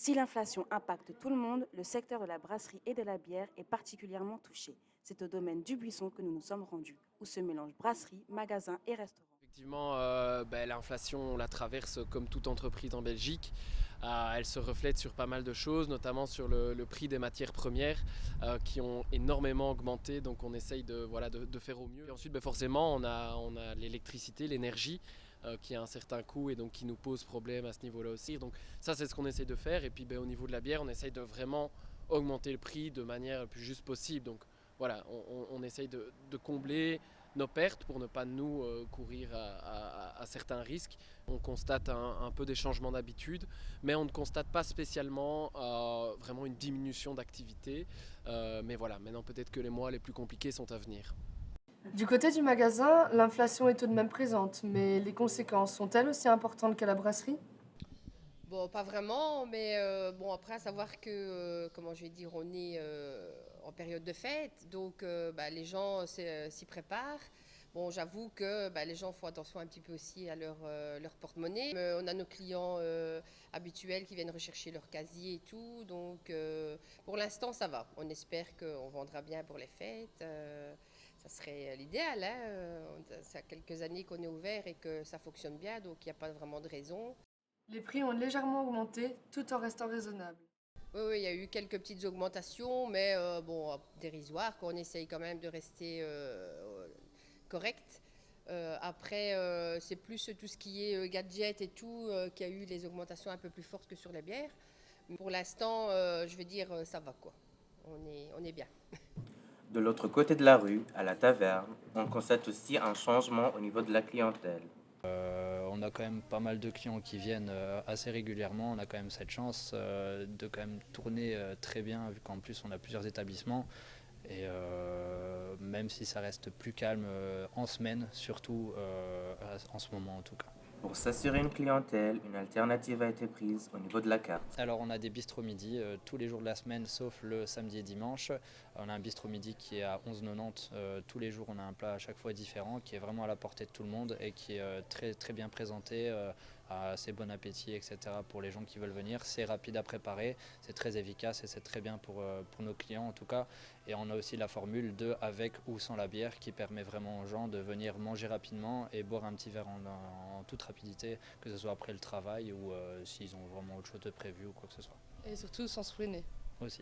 Si l'inflation impacte tout le monde, le secteur de la brasserie et de la bière est particulièrement touché. C'est au domaine du Buisson que nous nous sommes rendus, où se mélangent brasserie, magasins et restaurants. Effectivement, l'inflation, on la traverse comme toute entreprise en Belgique. Elle se reflète sur pas mal de choses, notamment sur le prix des matières premières qui ont énormément augmenté. Donc on essaye de faire au mieux. Et ensuite, forcément, on a l'électricité, l'énergie qui a un certain coût et donc qui nous pose problème à ce niveau-là aussi. Donc ça, c'est ce qu'on essaye de faire. Et puis au niveau de la bière, on essaye de vraiment augmenter le prix de manière la plus juste possible. Donc voilà, on essaye de combler nos pertes pour ne pas nous courir à certains risques. On constate un peu des changements d'habitude, mais on ne constate pas spécialement vraiment une diminution d'activité. Mais voilà, maintenant peut-être que les mois les plus compliqués sont à venir. Du côté du magasin, l'inflation est tout de même présente, mais les conséquences sont-elles aussi importantes qu'à la brasserie? Bon, pas vraiment, mais bon, après, à savoir que, comment je vais dire, on est en période de fête, donc les gens s'y préparent. Bon, j'avoue que les gens font attention un petit peu aussi à leur porte-monnaie. On a nos clients habituels qui viennent rechercher leur casier et tout, donc pour l'instant, ça va. On espère qu'on vendra bien pour les fêtes. Ça serait l'idéal, hein. Ça fait quelques années qu'on est ouvert et que ça fonctionne bien, donc il n'y a pas vraiment de raison. Les prix ont légèrement augmenté tout en restant raisonnables. Oui, oui, il y a eu quelques petites augmentations, mais bon, dérisoires, qu'on essaye quand même de rester correct. Après, c'est plus tout ce qui est gadget et tout qui a eu les augmentations un peu plus fortes que sur les bières. Pour l'instant, je veux dire, ça va quoi. On est bien. De l'autre côté de la rue, à la taverne, on constate aussi un changement au niveau de la clientèle. On a quand même pas mal de clients qui viennent assez régulièrement. On a quand même cette chance de quand même tourner très bien, vu qu'en plus on a plusieurs établissements. Et même si ça reste plus calme en semaine, surtout en ce moment en tout cas. Pour s'assurer une clientèle, une alternative a été prise au niveau de la carte. Alors on a des bistrots midi tous les jours de la semaine sauf le samedi et dimanche. On a un bistrot midi qui est à 11,90 tous les jours. On a un plat à chaque fois différent qui est vraiment à la portée de tout le monde et qui est très, très bien présenté, assez bon appétit, etc. pour les gens qui veulent venir. C'est rapide à préparer, c'est très efficace et c'est très bien pour nos clients en tout cas. Et on a aussi la formule de avec ou sans la bière qui permet vraiment aux gens de venir manger rapidement et boire un petit verre en toute rapidité, que ce soit après le travail ou s'ils ont vraiment autre chose de prévu ou quoi que ce soit. Et surtout sans se ruiner. Aussi.